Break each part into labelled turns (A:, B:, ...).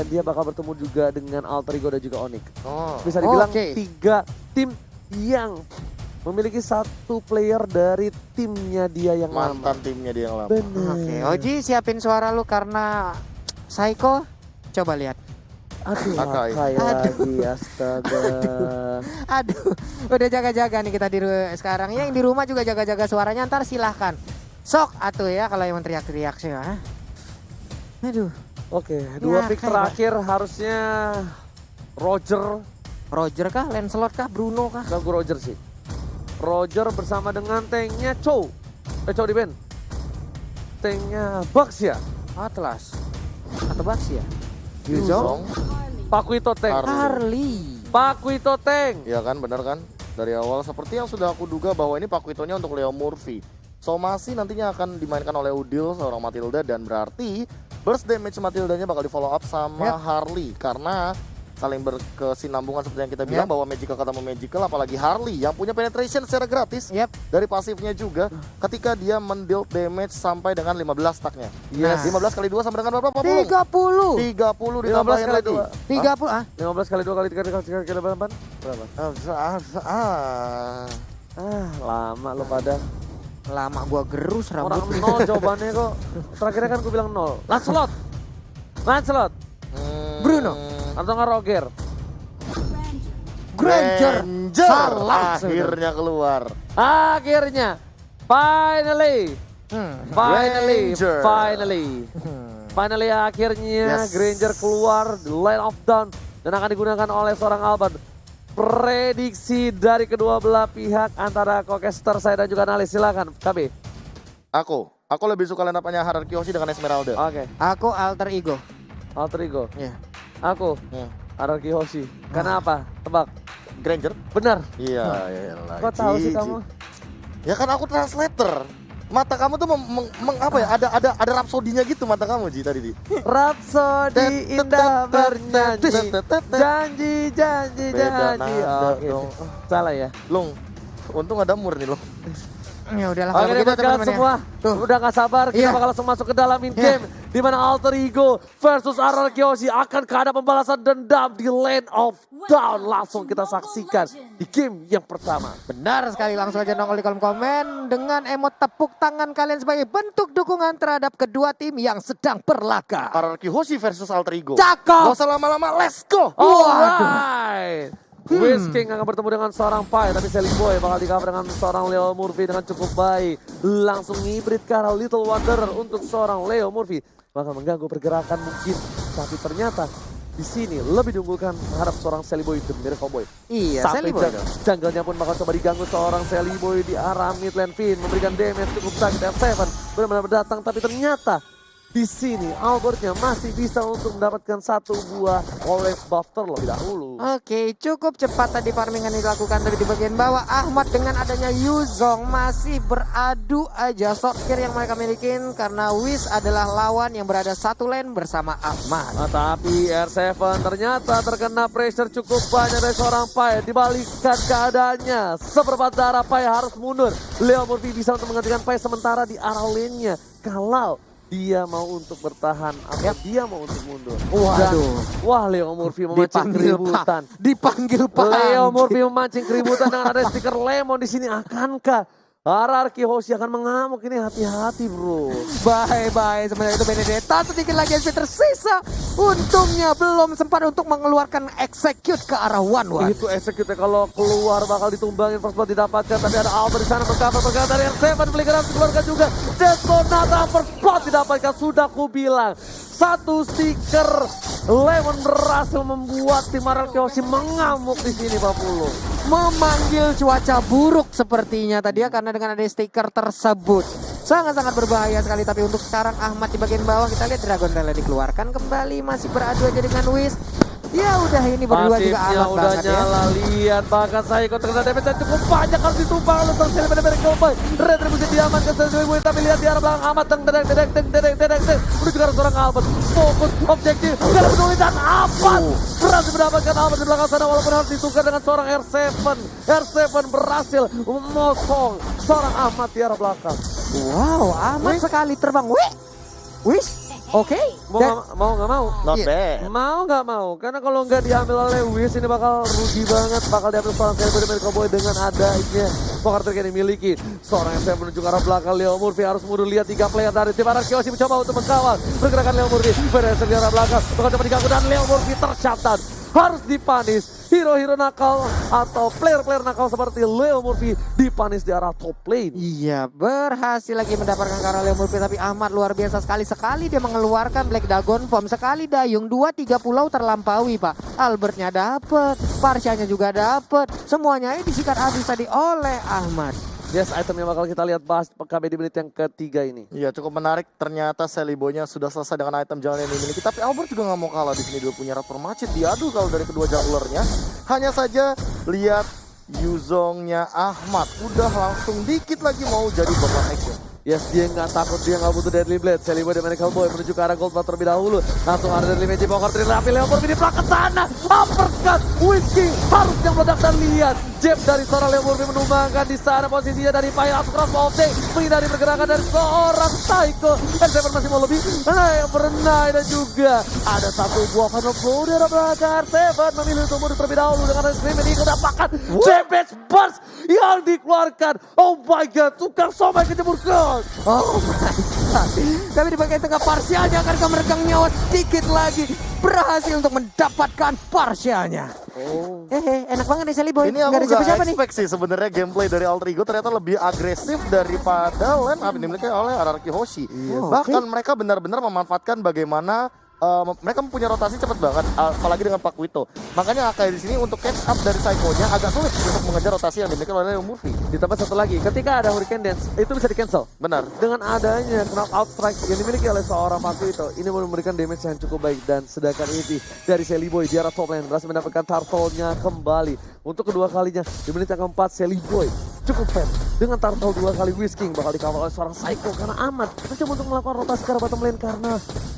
A: dia bakal bertemu juga dengan Alter Ego dan juga Onyx. Bisa dibilang 3 tim yang memiliki 1 player dari timnya dia yang
B: mantan
A: lama.
B: timnya dia yang lama.
A: Bener.
C: Oke, Oji siapin suara lu karena Psycho. Coba lihat.
A: Aduh,
B: Akai.
A: lagi astaga.
C: Aduh, udah jaga-jaga nih kita sekarang. Yang di rumah juga jaga-jaga suaranya, ntar silahkan. Sok atuh ya kalau yang teriak-teriak sih. Aduh.
A: Oke,
C: Ya,
A: 2 pick
C: kayak
A: terakhir harusnya
C: Roger kah, Lancelot kah, Bruno kah?
A: Ganggu Roger sih. Roger bersama dengan tanknya Chow. Chow di band. Tanknya Bucks ya?
C: Atlas atau Baxi ya?
B: Yuzong.
A: Pakuito tank.
C: Harley.
A: Pakuito tank.
B: Ya kan, benar kan? Dari awal seperti yang sudah aku duga bahwa ini Pakuitonya untuk Leo Murphy. Somasi nantinya akan dimainkan oleh Udil seorang Matilda dan berarti burst damage Matildanya bakal di follow up sama Harley karena saling berkesinambungan seperti yang kita bilang bahwa Magical ketemu Magical, apalagi Harley yang punya penetration secara gratis dari pasifnya juga ketika dia mendeal damage sampai dengan 15 stacknya.
A: Yes.
B: 15 kali 2 sama dengan berapa?
C: 30.
B: 30 ditambahin lagi.
C: 30 ah?
A: 15 kali 2 kali 3 kali 8 berapa? Lama lo pada.
C: Lama gua gerus
A: Orang
C: rambut.
A: 0 jawabannya kok. Terakhirnya kan gue bilang 0. Lancelot.
C: Bruno.
A: Atau nggak Roger?
C: Granger. Salah.
B: Akhirnya keluar.
A: Akhirnya. Finally.
B: Granger.
A: Finally akhirnya Granger keluar the line of down dan akan digunakan oleh seorang Alban. Prediksi dari kedua belah pihak antara Kokester saya dan juga analis, silakan KB.
B: Aku lebih suka line up-nya Hierarchy Hoshi dengan Esmeralda.
A: Oke.
C: Aku Alter Ego.
A: Alter Ego.
C: Ya.
A: Aku Hierarchy Hoshi. Karena apa? Tebak.
B: Granger?
A: Benar.
B: Iya,
A: Kok tahu sih kamu?
B: Ya kan aku translator. Mata kamu tuh apa ya? Ada rapsodinya gitu mata kamu Ji tadi.
A: Rhapsody indah bernyanyi. Janji. Oke. Salah ya.
B: Long. Untung ada mur nih, Long.
C: Ya udahlah
A: Oke,
C: kalau begitu
A: buat kalian
C: teman-teman ya.
A: semua, udah gak sabar, kita bakal langsung masuk ke dalam in-game. Di mana Alter Ego versus Hierarchy Hoshi akan ada pembalasan dendam di Land of Down. Langsung kita saksikan di game yang pertama.
C: Benar sekali, langsung aja nongol di kolom komen dengan emot tepuk tangan kalian sebagai bentuk dukungan terhadap kedua tim yang sedang berlaga.
B: Hierarchy Hoshi versus Alter Ego.
C: Cakep.
B: Gak usah lama-lama, let's go.
A: Alright. Wiz King akan bertemu dengan seorang Pai, tapi Selling Boy bakal di-cover dengan seorang Leo Murphy dengan cukup baik. Langsung hybrid ke arah Little Wanderer untuk seorang Leo Murphy. Bakal mengganggu pergerakan mungkin, tapi ternyata di sini lebih diunggulkan terhadap seorang Selling Boy, The Miracle Boy.
C: Iya,
A: Sampai
C: Selling Boy.
A: jungle-nya pun bakal coba diganggu seorang Selling Boy di arah mid lane. Finn memberikan damage cukup sakit, F7 benar-benar datang, tapi ternyata di sini Albertnya masih bisa untuk mendapatkan 1 buah orange buff terlebih dahulu.
C: Oke, cukup cepat tadi farming yang dilakukan tapi di bagian bawah Ahmad dengan adanya Yuzong masih beradu aja short kill yang mereka miliki karena Wiz adalah lawan yang berada satu lane bersama Ahmad.
A: Tapi R7 ternyata terkena pressure cukup banyak dari seorang Pai. Dibalikkan keadaannya, seperempat darah Pai harus mundur. Leo Murphy bisa untuk menggantikan Pai sementara di arah lane-nya. Kalau dia mau untuk bertahan atau dia mau untuk mundur.
C: Waduh.
A: Wah, Leo Murphy memancing keributan.
C: Dipanggil Pak.
A: Leo Murphy memancing keributan dengan ada stiker lemon di sini. Akankah Hierarchy Hoshi akan mengamuk ini? Hati-hati bro.
C: Bye-bye. Sementara itu Benedetta sedikit lagi SP tersisa. Untungnya belum sempat untuk mengeluarkan execute ke arah one.
A: Itu execute kalau keluar bakal ditumbangin, first blood didapatkan. Tapi ada Albert di sana mengcover pergerakan dari R7. Flicker dikeluarkan juga. Destonata first blood didapatkan. Sudah ku bilang. 1 stiker lemon berhasil membuat tim Hierarchy Hoshi mengamuk di sini Pak Pulu.
C: Memanggil cuaca buruk sepertinya tadi ya karena dengan ada stiker tersebut. Sangat-sangat berbahaya sekali, tapi untuk sekarang Ahmad di bagian bawah kita lihat Dragon Tail dikeluarkan kembali, masih beradu aja dengan Wiz. Ya udah ini berdua juga alat
A: udah
C: banget
A: nyala,
C: ya.
A: lihat bahkan saya ikut terkena damage dan cukup banyak harus ditumpang oleh Selling pada Boy. Retribusi diamankan Selling Boy, tapi lihat di arah belakang Ahmad dedek menuju ke arah seorang Albert. Fokus objektif dalam peduli dan Ahmad berhasil mendapatkan Albert di belakang sana walaupun harus ditukar dengan seorang R7. R7 berhasil memotong seorang Ahmad di arah belakang.
C: Wow, Ahmad sekali terbang. Wish. Oke. Dan
A: Mau nggak mau.
B: Not
C: Iya.
B: bad.
A: Mau nggak mau, karena kalau nggak diambil oleh Wiz ini bakal rugi banget, bakal diambil seorang Seleboy dari Cowboy dengan adanya poker trick yang dimiliki. Seorang SM menuju ke arah belakang, Leo Murphy harus mundur, lihat 3 player dari tim Anarkiosi mencoba untuk mengkawal pergerakan Leo Murphy. Berhasil di arah belakang, bakal coba diganggu dan Leo Murphy tercatat. Harus dipanis. Hero-hero nakal atau player-player nakal seperti Leo Murphy dipanis di arah top lane.
C: iya, berhasil lagi mendapatkan karena Leo Murphy, tapi Ahmad luar biasa sekali dia mengeluarkan Black Dragon Form, sekali dayung 2-3 pulau terlampaui Pak. Albertnya dapet, Parsyanya juga dapet, semuanya ini disikat habis tadi oleh Ahmad.
A: Yes, item yang bakal kita lihat bahas KB di menit yang ketiga ini.
B: Iya, cukup menarik. Ternyata Seleboynya sudah selesai dengan item jalan yang dimiliki. Tapi Albert juga nggak mau kalah di sini. Dia punya Raptor Macet. Diadu kalau dari kedua junglernya. Hanya saja lihat Yuzongnya Ahmad. Udah langsung dikit lagi mau jadi bottom action.
A: Yes, dia nggak takut, dia nggak butuh Deadly Blade. Seleboy dan Medical Boy menuju ke arah Gold Bar terlebih dahulu. Langsung ada Deadly Magic Poker Trill, tapi Leo Murphy di belakang sana. Uppercut, Whiskey harusnya meledak dan lihat. Jab dari seorang Leo Murphy menumbangkan di sana posisinya dari Pai langsung cross body. Menghindari pergerakan dari seorang Psycho. Dan Seven masih mau lebih. Yang berenai dan juga ada satu buah Final Blow dari belakang. Seven memilih untuk mundur terlebih dahulu dengan Scream ini mendapatkan Damage Burst yang dikeluarkan. Oh my god, tukang somai kejemur gol.
C: Oh my god. Tapi di bagian tengah Parsyanya akan meregang nyawa sedikit lagi. Berhasil untuk mendapatkan Parsyanya.
B: Oh.
C: Enak banget nih Seleboy.
B: Ini aku
C: Nggak ada
B: nggak
C: siapa-siapa nih.
B: expect sih sebenarnya gameplay dari Alter Ego ternyata lebih agresif daripada lane up yang dimiliki oleh Araraki Hoshi.
C: Oh,
B: Bahkan mereka benar-benar memanfaatkan bagaimana mereka mempunyai rotasi cepat banget, apalagi dengan Pakuito. Makanya kayak di sini untuk catch up dari Psycho-nya agak sulit untuk mengejar rotasi yang dimiliki oleh Leo Murphy.
A: Ditambah satu lagi, ketika ada Hurricane Dance, itu bisa di cancel.
B: Benar.
A: Dengan adanya knockout strike yang dimiliki oleh seorang Pakuito, ini memberikan damage yang cukup baik. Dan sedangkan ini dari Seleboy di arah top lane berhasil mendapatkan turtle-nya kembali. Untuk kedua kalinya di menit yang keempat, Seleboy cukup fair. Dengan turtle 2 kali Whisking bakal dikawal oleh seorang Psycho karena Ahmad mencoba untuk melakukan rotasi ke arah bottom lane karena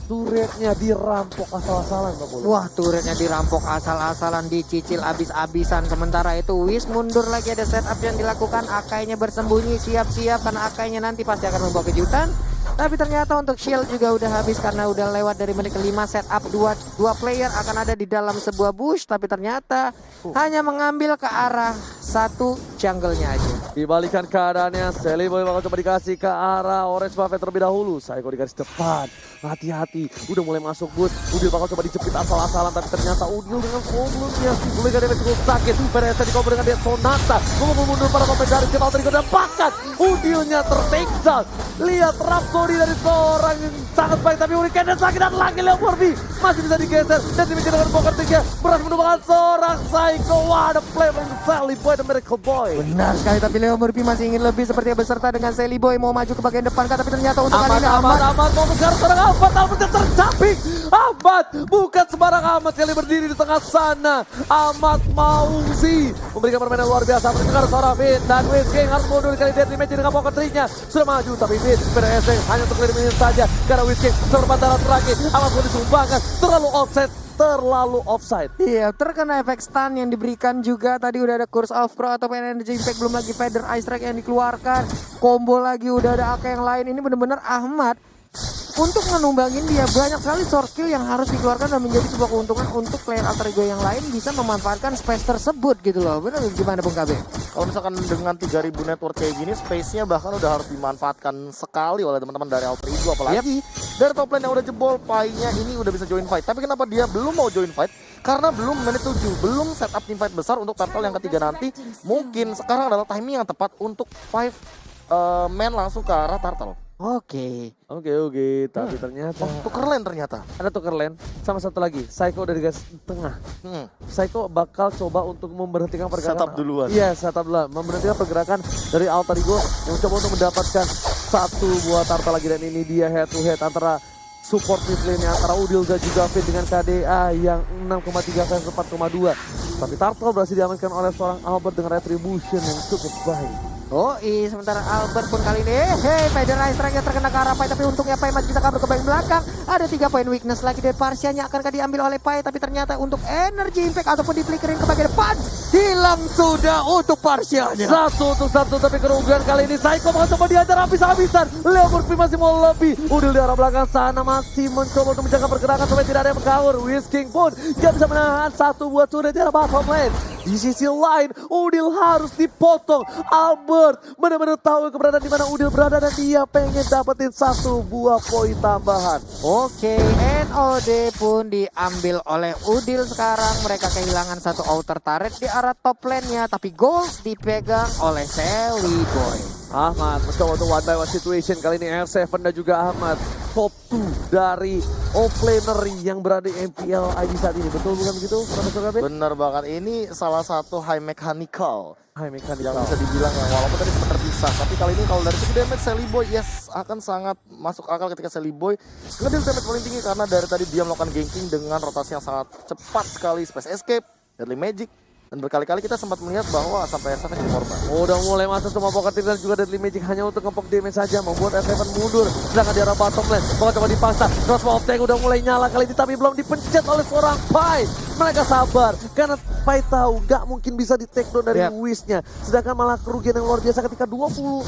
A: turretnya dirampok asal-asalan Pak Polo.
C: Wah, turretnya dirampok asal-asalan, dicicil abis-abisan. Sementara itu Wiz mundur lagi, ada setup yang dilakukan. Akainya bersembunyi, siap-siap karena Akainya nanti pasti akan membawa kejutan. Tapi ternyata untuk shield juga udah habis karena udah lewat dari menit kelima. Setup dua player akan ada di dalam sebuah bush, tapi ternyata hanya mengambil ke arah satu jungle-nya aja.
A: Dibalikan keadaannya, Seleboy bakal coba dikasih ke arah Orange Buffet terlebih dahulu. Psycho di garis depan, hati-hati, udah mulai masuk boost. Udil bakal coba dijepit asal-asalan, tapi ternyata Udil dengan problemnya memberikan damage cukup sakit. Pereza dikompor dengan dia Sonata, mau mundur para pemain dari tim Alter Ego dan bahkan Udilnya ter-take down. Lihat Rhapsody dari seorang yang sangat baik, tapi Hurricane dan sakit dan lagi Leo Murphy masih bisa digeser dan dimiliki dengan poker tiga. Berhasil menumbangkan seorang Psycho. Wah, ada play from Seleboy dan Miracle Boy.
C: Benar sekali, tapi Leo Murphy masih ingin lebih seperti beserta dengan Seleboy mau maju ke bagian depan, tapi ternyata untuk kali ini
A: Ahmad mau mengejar seorang Ahmad yang tercapik. Ahmad bukan sembarang Ahmad yang berdiri di tengah sana. Ahmad Mauzi memberikan permainan luar biasa mendengar seorang Fit dan Whisking harus mundur kali Deadly Magic dengan poker triknya sudah maju, tapi Fit PDSing hanya untuk clear minute saja karena Whisking seperempat darah terakhir. Ahmad pun disumbangkan terlalu offside.
C: Iya, terkena efek stun yang diberikan juga. Tadi udah ada Curse of Crow atau Energy Impact, belum lagi Feather Ice Strike yang dikeluarkan. Combo lagi udah ada AK yang lain. Ini benar-benar Ahmad untuk menumbangin dia banyak sekali source skill yang harus dikeluarkan dan menjadi sebuah keuntungan untuk player Alter Ego yang lain bisa memanfaatkan space tersebut gitu loh. Benar gimana Bung KB?
B: Kalau misalkan dengan 3000 network kayak gini, space-nya bahkan udah harus dimanfaatkan sekali oleh teman-teman dari Alter Ego. Apalagi dari top lane yang udah jebol, Pai-nya ini udah bisa join fight. Tapi kenapa dia belum mau join fight? Karena belum menit 7, belum setup team fight besar untuk turtle yang ketiga nanti. Mungkin sekarang adalah timing yang tepat untuk 5 man langsung ke arah turtle.
C: Oke.
A: Tapi ternyata
B: Tuker lane ternyata.
A: ada tuker lane sama satu lagi Psycho dari garis tengah. Psycho bakal coba untuk memberhentikan pergerakan.
B: Setup duluan.
A: Iya, setup duluan. Memberhentikan pergerakan dari Alter Ego yang coba untuk mendapatkan satu buah turtle lagi, dan ini dia head to head antara support mid lane antara Udil dan juga Fit dengan KDA yang 6,3 versus 4,2. Tapi turtle berhasil diamankan oleh seorang Albert dengan retribution yang cukup baik.
C: Sementara Albert pun kali ini Federer strike terkena ke arah Pai, tapi untungnya Pai masih bisa kabur ke bagian belakang. Ada 3 poin weakness lagi dari Parsianya, akankah diambil oleh Pai, tapi ternyata untuk energy impact ataupun diflickerin ke bagian depan hilang sudah untuk Parsianya.
A: 1-1 tapi kerugian kali ini Psycho mencoba diajar habis-habisan. Leo Murphy masih mau lebih. Udil di arah belakang sana masih mencoba untuk menjaga pergerakan supaya tidak ada yang menggawur. Whisking pun gak bisa menahan satu buat sudah di arah bottom lane. Di sisi lain Udil harus dipotong. Albert benar-benar tahu keberadaan di mana Udil berada dan dia pengen dapetin satu buah poin tambahan.
C: NOD pun diambil oleh Udil sekarang. Mereka kehilangan satu outer turret di arah top lane-nya, tapi gold dipegang oleh Sally Boy.
A: Ahmad mencoba untuk one by one situation kali ini. R7 dan juga Ahmad top 2 dari offlaner yang berada di MPL ID saat ini. Betul bukan begitu, Profesor Kabin?
B: Bener banget, ini salah satu high mechanical
A: Hai Mechanical.
B: yang bisa dibilang ya, walaupun tadi sempat terpisah, tapi kali ini kalau dari segi damage Sally Boy akan sangat masuk akal ketika Sally Boy ngedeal damage paling tinggi karena dari tadi dia melakukan ganking dengan rotasi yang sangat cepat sekali, space escape, deadly magic. Dan berkali-kali kita sempat melihat bahwa sampai R7 jadi korban.
A: Udah mulai masuk semua pocket dan juga deadly magic hanya untuk ngepok damage saja, membuat R7 mundur. Sedangkan di arah bottom lane, bakal coba dipaksa. Crossbow of Tank udah mulai nyala kali ini tapi belum dipencet oleh seorang Pai. Mereka sabar karena Pai tahu gak mungkin bisa di take down dari Wish-nya. Sedangkan malah kerugian yang luar biasa ketika 40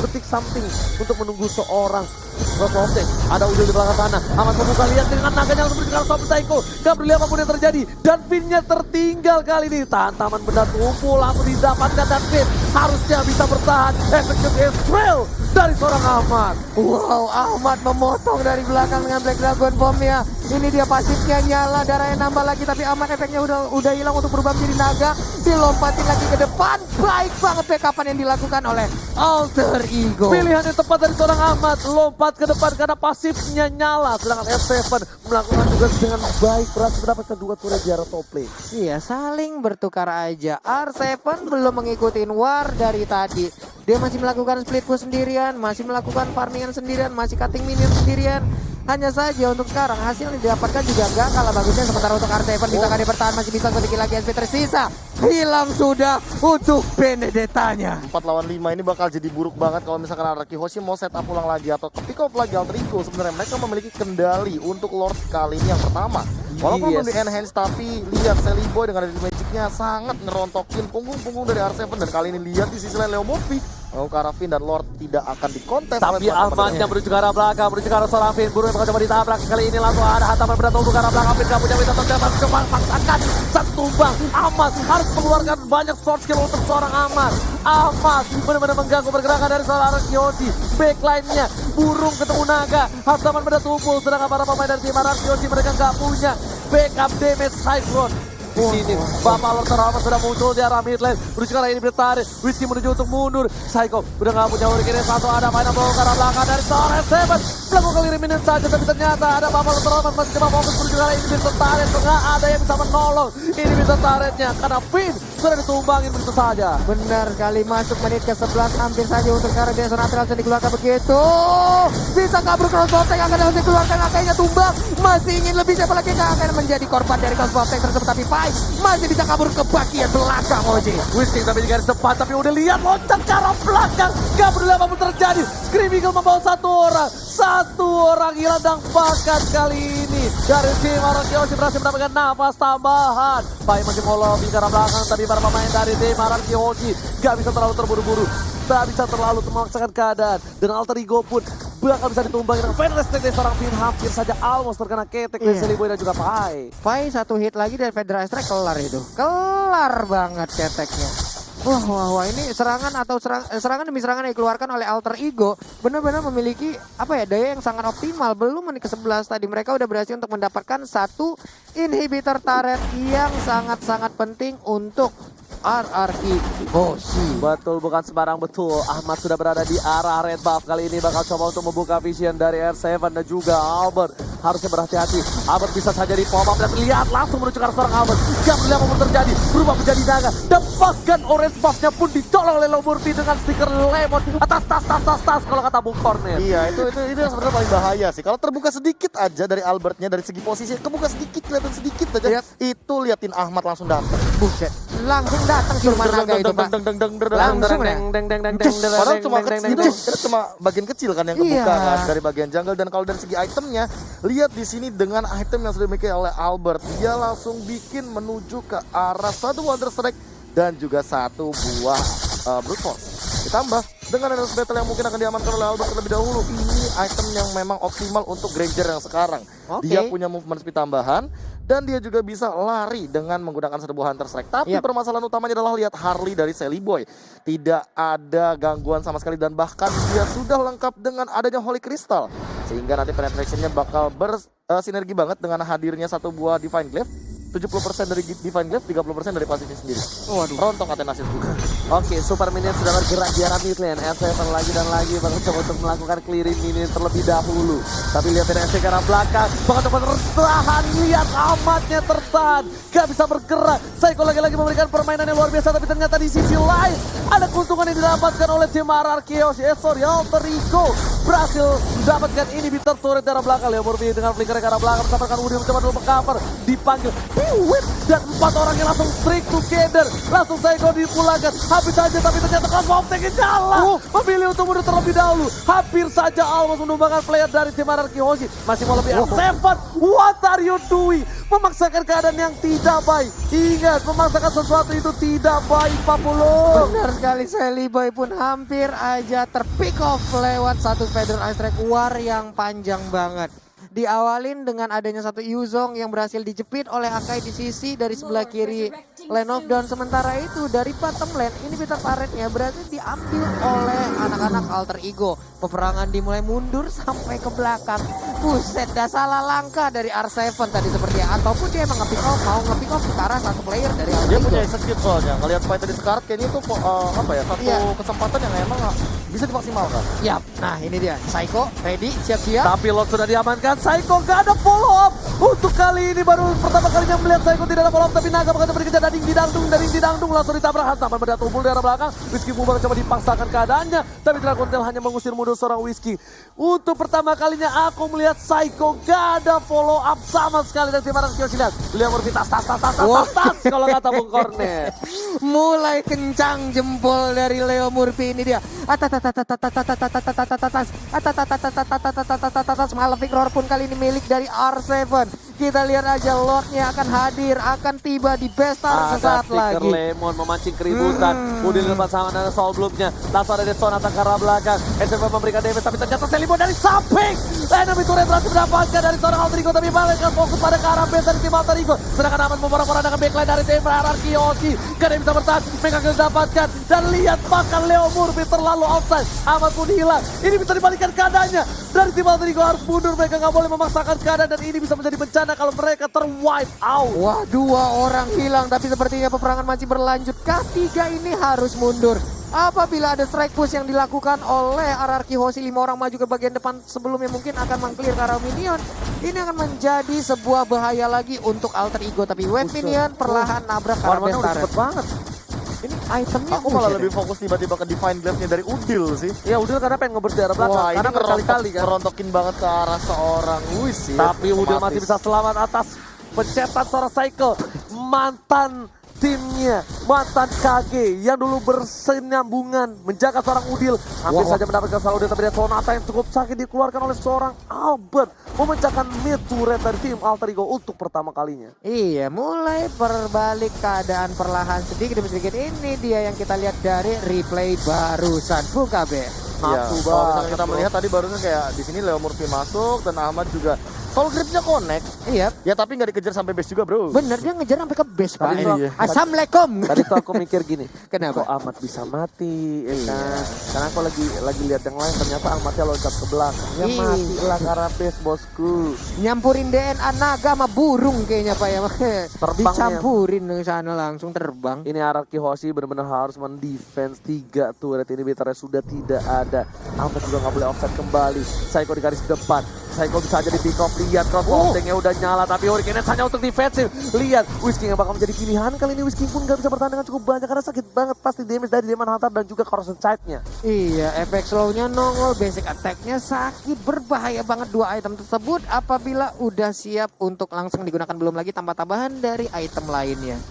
A: detik something untuk menunggu seorang Crossbow of Tank. Ada Udil di belakang sana. Ahmad membuka lihat dengan naganya langsung berjalan sama Psycho. Gak peduli apapun yang terjadi dan pinnya tertinggal kali ini. Taman benda tumpul langsung didapatkan dan Pin harusnya bisa bertahan. Executive Trail dari seorang Ahmad.
C: Wow, Ahmad memotong dari belakang dengan Black Dragon Bomb-nya. Ini dia pasifnya nyala, darahnya nambah lagi, tapi Ahmad efeknya udah hilang untuk berubah menjadi naga. Dilompatin lagi ke depan. Baik banget backupan yang dilakukan oleh Alter Ego.
A: Pilihan yang tepat dari seorang Ahmad, lompat ke depan karena pasifnya nyala. Sedangkan R7 melakukan tugas dengan baik, berhasil mendapatkan 2 turret di arah top lane.
C: Iya, saling bertukar aja. R7 belum mengikuti war dari tadi. Dia masih melakukan split push sendirian, masih melakukan farmingan sendirian, masih cutting minion sendirian. Hanya saja untuk sekarang hasil yang didapatkan juga gak kalah bagusnya. Sementara untuk R7 bisa kali bertahan, masih bisa sedikit lagi SP tersisa. Hilang sudah untuk Benedettanya.
B: 4 lawan 5 ini bakal jadi buruk banget kalau misalkan Araki Hoshi mau setup ulang lagi atau pick off lagi Alter Ego. Sebenarnya mereka memiliki kendali untuk Lord kali ini yang pertama. Walaupun belum di enhance, tapi lihat Sally Boy dengan dari magicnya sangat ngerontokin punggung-punggung dari R7. Dan kali ini lihat di sisi lain Leo Murphy, Karafin dan Lord tidak akan dikontes.
A: Tapi Ahmadnya menuju ke arah belakang, menuju ke arah seorang Finn. Buru yang bakal coba ditabrak. Kali ini langsung ada hantaman berat untuk ke arah belakang. Finn gak punya minta terjebak, coba paksakan satu tumbang. Ahmad harus mengeluarkan banyak short skill untuk seorang Ahmad. Ahmad benar-benar mengganggu pergerakan dari seorang Araki. Backline-nya burung ketemu naga. Hantaman berat tumpul, sedangkan para pemain dari tim Araki mereka gak punya backup damage Cyclone. Di sini Bapak Lord terhormat sudah muncul di arah mid lane. Menuju ke arah ini bertarik. Whiskey menuju untuk mundur. Psycho udah gak punya hurricane satu. Ada mainan bawa ke arah belakang dari seorang R7. Melakukan kali minion saja, tapi ternyata ada Bapak Lord terhormat masih coba fokus menuju ke arah ini. Bisa tarik, nggak ada yang bisa menolong. Ini bisa taretnya karena Finn sudah ditumbangin begitu saja.
C: Benar sekali, masuk menit ke-11 hampir saja untuk sekarang dia Sonatri langsung dikeluarkan begitu. Bisa kabur crossbow tank, akan langsung dikeluarkan, angkanya tumbang. Masih ingin lebih, siapa lagi yang akan menjadi korban dari crossbow tank tersebut, tapi Pai masih bisa kabur ke bagian belakang Oji.
A: Whisking tapi di garis depan, tapi udah lihat loncat ke arah belakang. Gak peduli apapun terjadi. Scream Eagle membawa satu orang hilang dan bakat kali ini dari tim Araki berhasil mendapatkan nafas tambahan. Pai masih mau lobby ke arah belakang, tapi para pemain dari tim Araki gak bisa terlalu terburu-buru, gak bisa terlalu memaksakan keadaan, dan Alter Ego pun bakal bisa ditumbang dengan Federer dari seorang Finn. Hampir saja almost terkena ketek dari Sally Boy dan juga Pai.
C: Pai satu hit lagi dari Federer Strike, kelar itu. Kelar banget keteknya. Wah, ini serangan demi serangan yang dikeluarkan oleh Alter Ego benar-benar memiliki daya yang sangat optimal. Belum menit ke-11 tadi mereka udah berhasil untuk mendapatkan satu inhibitor turret yang sangat-sangat penting untuk RRQ Hoshi.
A: Betul, bukan sembarang betul. Ahmad sudah berada di arah red buff. Kali ini bakal coba untuk membuka vision dari R7 dan juga Albert. harusnya berhati-hati. Albert bisa saja di pop up dan lihat langsung menuju ke arah seorang Albert. Gak melihat apa pun terjadi, berubah menjadi naga. Dan bahkan orange buff-nya pun dicolong oleh Leo Murphy dengan stiker lemon atas tas kalau kata Bung Cornet.
B: Iya, itu yang sebenarnya paling bahaya sih. Kalau terbuka sedikit aja dari Albertnya, dari segi posisi, kebuka sedikit, kelihatan sedikit aja.
C: Yap.
B: Itu liatin Ahmad langsung datang.
C: Buset. Langsung datang siluman naga itu, Pak. Langsung ya.
B: Padahal cuma kecil, itu cuma bagian kecil kan yang kebuka
C: Iya.
B: kan dari bagian jungle. Dan kalau dari segi itemnya, lihat di sini dengan item yang sudah dimiliki oleh Albert, dia langsung bikin menuju ke arah satu Wonder Strike dan juga satu buah Brute Force. Ditambah dengan Endless Battle yang mungkin akan diamankan oleh Albert terlebih dahulu. Ini item yang memang optimal untuk Granger yang sekarang.
C: Oke.
B: Dia punya movement speed tambahan dan dia juga bisa lari dengan menggunakan satu buah Hunter Strike. Tapi
C: Yap.
B: permasalahan utamanya adalah lihat Harley dari Sally Boy. Tidak ada gangguan sama sekali dan bahkan dia sudah lengkap dengan adanya Holy Crystal. Sehingga nanti penetrationnya bakal bersinergi banget dengan hadirnya satu buah Divine Glaive. 70% dari Divine Glaive, 30% dari pasifnya sendiri.
C: Waduh.
B: Rontok Athenasis juga.
A: Oke, Super Minion sudah bergerak di arah mid lane. S7 lagi dan lagi mencoba untuk melakukan clearing minion terlebih dahulu. Tapi lihat dari SC ke arah belakang, bakal coba tertahan. Lihat amatnya tertahan, gak bisa bergerak. Psycho lagi-lagi memberikan permainan yang luar biasa, tapi ternyata di sisi lain ada keuntungan yang didapatkan oleh tim RR Chaos. Alter Ego berhasil mendapatkan inhibitor turret dari arah belakang. Leo Murphy dengan flicker ke arah belakang bersama Udi mencoba dulu mengcover, dipanggil Whip dan 4 orang yang langsung strike together. Langsung Psycho dipulangkan. Habis saja tapi ternyata Cosmo Optic jalan. Memilih untuk mundur terlebih dahulu. Hampir saja almost menumbangkan player dari tim RR Kiyoshi. Masih mau lebih R7. What are you doing? Memaksakan keadaan yang tidak baik. Ingat, memaksakan sesuatu itu tidak baik, Pak Pulung.
C: Benar sekali, Sally Boy pun hampir aja terpick off lewat satu Feather Ice Strike war yang panjang banget. Diawalin dengan adanya satu Yuzong yang berhasil dijepit oleh Akai di sisi dari sebelah kiri lane of down. Sementara itu dari bottom lane ini Peter Parrotnya berhasil diambil oleh anak-anak Alter Ego. Peperangan dimulai mundur sampai ke belakang. Buset, dah salah langkah dari R7 tadi sepertinya. Ataupun dia emang nge-pick off, mau nge-pick off ke arah satu player dari Alter
B: Dia
C: Ego.
B: punya execute soalnya. Ngelihat fight tadi sekarat kayaknya itu apa ya, satu
C: Iya.
B: kesempatan yang emang bisa dimaksimalkan.
C: Yap, nah ini dia. Psycho, ready, siap-siap.
A: Tapi Lord sudah diamankan. Psycho gak ada follow up. Untuk kali ini baru pertama kalinya melihat Psycho tidak ada follow up. Tapi Naga bakal coba dikejar dading didangdung. Langsung ditabrak hantam. Pada tubuh dari arah belakang. Whiskey Bumbar coba dipaksakan keadaannya. Tapi Dragon Tail hanya mengusir mundur seorang Whiskey. Untuk pertama kalinya aku melihat Psycho gak ada follow up sama sekali dari tim RR Kiyoshi. Lihat Murphy tas. Kalau kata Bung Cornet.
C: Mulai kencang jempol dari Leo Murphy ini dia. Malefic Roar pun kali ini milik dari R7. Kita lihat aja Lordnya akan hadir, akan tiba di Bestar sesaat lagi.
A: Lemon memancing keributan. Udin lepas sama dengan Soul Bloom-nya. Langsung ada Deston atau ke arah belakang. SFM memberikan damage tapi ternyata Selimo dari samping. Enemy turret berhasil mendapatkan dari seorang Alter Ego tapi balik ke fokus pada ke arah base dari tim Alter Ego. Sedangkan Ahmad memperang-perang dengan backline dari tim RR Kiyoshi. Gak ada yang bisa bertahan. Mega Kill dapatkan. Dan lihat bahkan Leo Murphy terlalu outside. Ahmad pun hilang. Ini bisa dibalikan keadaannya. Dari tim Alter Ego harus mundur. Mereka gak boleh memaksakan keadaan dan ini bisa menjadi bencana kalau mereka terwipe out.
C: Wah, 2 orang hilang tapi sepertinya peperangan masih berlanjut. K3 ini harus mundur. Apabila ada strike push yang dilakukan oleh RR Kiyoshi, 5 orang maju ke bagian depan sebelumnya mungkin akan meng-clear ke arah minion. Ini akan menjadi sebuah bahaya lagi untuk Alter Ego. Tapi wave minion perlahan nabrak ke arah
A: Warna udah
C: Bestar.
A: cepet banget.
C: Ini itemnya
B: Aku malah
C: buset
B: lebih fokus tiba-tiba ke Divine Glaive-nya dari Udil sih.
A: Ya udah karena pengen ngebers di arah belakang.
B: Wah, ini
A: Karena berkali-kali kan.
B: merontokin banget ke arah seorang Luis sih.
A: Tapi Udil masih
B: Otomatis.
A: bisa selamat atas pencetan seorang Cycle. Mantan timnya, mantan KG yang dulu bersenambungan menjaga seorang Udil. Hampir saja mendapatkan seorang Udil, tapi dia Sonata yang cukup sakit dikeluarkan oleh seorang Albert. Memecahkan mid turret dari tim Alter Ego untuk pertama kalinya.
C: Iya, mulai berbalik keadaan perlahan sedikit demi sedikit. Ini dia yang kita lihat dari replay barusan. Buka be.
B: Iya,
A: Nafsu
B: kalau misalnya
A: banget,
B: kita
A: bro.
B: melihat tadi barusan kayak di sini Leo Murphy masuk dan Ahmad juga soul grip-nya connect.
C: Iya,
B: Ya tapi nggak dikejar sampai base juga bro.
C: bener dia ngejar sampai ke base Pak.
B: Iya.
C: Assalamualaikum.
A: Tadi tuh aku mikir gini,
C: Kenapa?
A: kok Ahmad bisa mati, ya
B: Iya.
A: kan? Karena aku lagi lihat yang lain, ternyata Ahmadnya loncat ke belakang. Ya
C: Iya.
A: mati lah karena base bosku.
C: Nyampurin DNA naga sama burung kayaknya Pak ya.
A: Terbang
C: Dicampurin ke sana langsung terbang.
A: Ini RR Kiyoshi benar-benar harus mendefense 3 turret ini, betarnya sudah tidak ada. Ahmad juga nggak boleh offset kembali. Psycho di garis depan. Psycho bisa aja di pick off. Lihat crossbow-nya udah nyala, tapi Hurricane hanya untuk defensif. Lihat, Whisking yang bakal menjadi pilihan kali ini. Whisking pun gak bisa bertahan dengan cukup banyak karena sakit banget pasti damage dari Demon Hunter dan juga Corrosion Side-nya.
C: Iya, efek slow-nya nongol, basic attack-nya sakit, berbahaya banget dua item tersebut apabila udah siap untuk langsung digunakan, belum lagi tambah-tambahan dari item lainnya.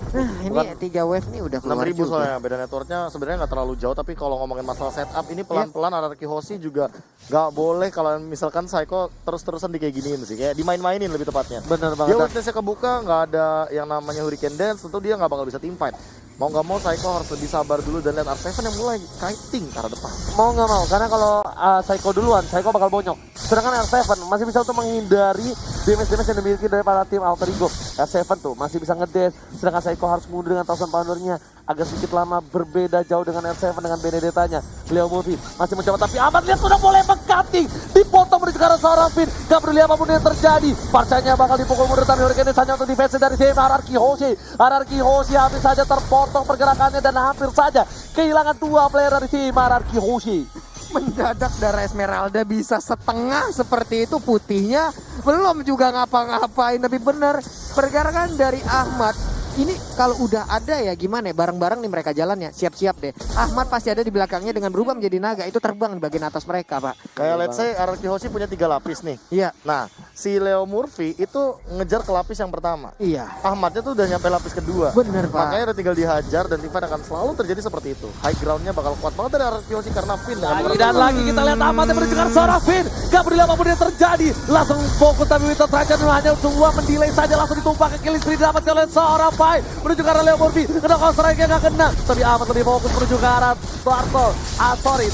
C: Nah, ini 3 wave nih udah keluar
B: 6.000
C: juga.
B: soalnya, beda networknya sebenarnya nggak terlalu jauh, tapi kalau ngomongin masalah setup ini pelan-pelan Araki Hoshi juga nggak boleh kalau misalkan Psycho terus-terusan di kayak giniin sih, kayak dimain-mainin lebih tepatnya.
A: Bener
B: Dia
A: banget.
B: witness-nya kebuka, nggak ada yang namanya Hurricane Dance, tentu dia nggak bakal bisa team fight. Mau nggak mau Psycho harus lebih sabar dulu dan lihat R7 yang mulai kiting ke arah depan.
A: Mau nggak mau, karena kalau Psycho duluan, Psycho bakal bonyok. Sedangkan R7 masih bisa untuk menghindari damage-damage yang dimiliki dari para tim Alter Ego. R7 tuh masih bisa ngedash, sedangkan Psycho harus mundur dengan Thousand Poundernya. Agak sedikit lama, berbeda jauh dengan R7 dengan Benedetta-nya. Leo Murphy masih mencoba, tapi Ahmad lihat sudah mulai mengcutting. Dipotong menuju ke arah seorang Finn. Gak peduli apapun yang terjadi. Parcanya bakal dipukul mundur, tapi Hurricane hanya untuk defense dari tim Araki Hoshi. Araki Hoshi hampir saja terpotong pergerakannya dan hampir saja kehilangan 2 player dari tim Araki Hoshi.
C: Mendadak darah Esmeralda bisa setengah seperti itu, putihnya belum juga ngapa-ngapain. Tapi bener, pergerakan dari Ahmad ini kalau udah ada ya gimana ya, bareng-bareng nih mereka jalannya, siap-siap deh. Ahmad pasti ada di belakangnya dengan berubah menjadi naga, itu terbang di bagian atas mereka, Pak.
B: Kayak let's say Araki Hoshi punya 3 lapis nih.
C: Iya,
B: Nah, si Leo Murphy itu ngejar ke lapis yang pertama.
C: iya.
B: Ahmadnya tuh udah nyampe lapis kedua.
C: Bener, Pak.
B: Makanya udah tinggal dihajar dan tim fight akan selalu terjadi seperti itu. High groundnya bakal kuat banget dari Araki Hoshi karena Finn dengan
A: Lagi dan lagi kita lihat Ahmad yang menuju ke arah seorang Finn. Gak peduli apapun yang terjadi, langsung fokus tapi Winter Trajan hanya semua mendelay saja, langsung ditumpah ke kill street didapatkan oleh seorang Pai menuju ke arah Leo Murphy. Kena counter strike-nya gak kena, tapi Ahmad lebih fokus menuju ke arah Bartol.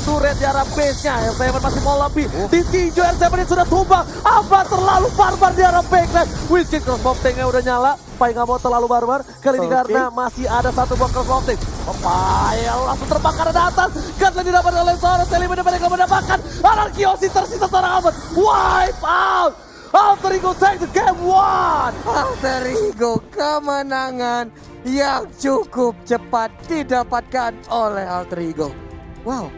A: Turret di arah base-nya. R7 masih mau lebih. Ditinju R7 ini sudah tumbang. Ahmad terlalu barbar di arah backline. Whisky crossbow tank-nya udah nyala. Pai gak mau terlalu barbar kali ini karena masih ada 1 buah crossbow tank. Pai langsung terbang ke arah atas. Gatland didapat oleh seorang Sally, mereka mendapatkan Anarki Hoshi, tersisa seorang Ahmad. Wipe out. Alter Ego take the game 1.
C: Alter Ego, kemenangan yang cukup cepat didapatkan oleh Alter Ego. Wow,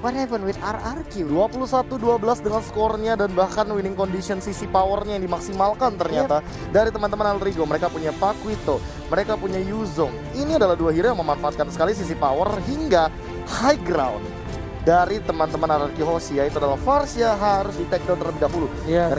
C: what happened with RRQ?
B: 21-12 dengan skornya dan bahkan winning condition sisi powernya yang dimaksimalkan ternyata dari teman-teman Alter Ego. Mereka punya Paquito, mereka punya Yuzong. Ini adalah 2 hero yang memanfaatkan sekali sisi power hingga high ground dari teman-teman Araki Hoshi, yaitu adalah Varsha harus di take down terlebih dahulu.
A: Iya.
B: Dan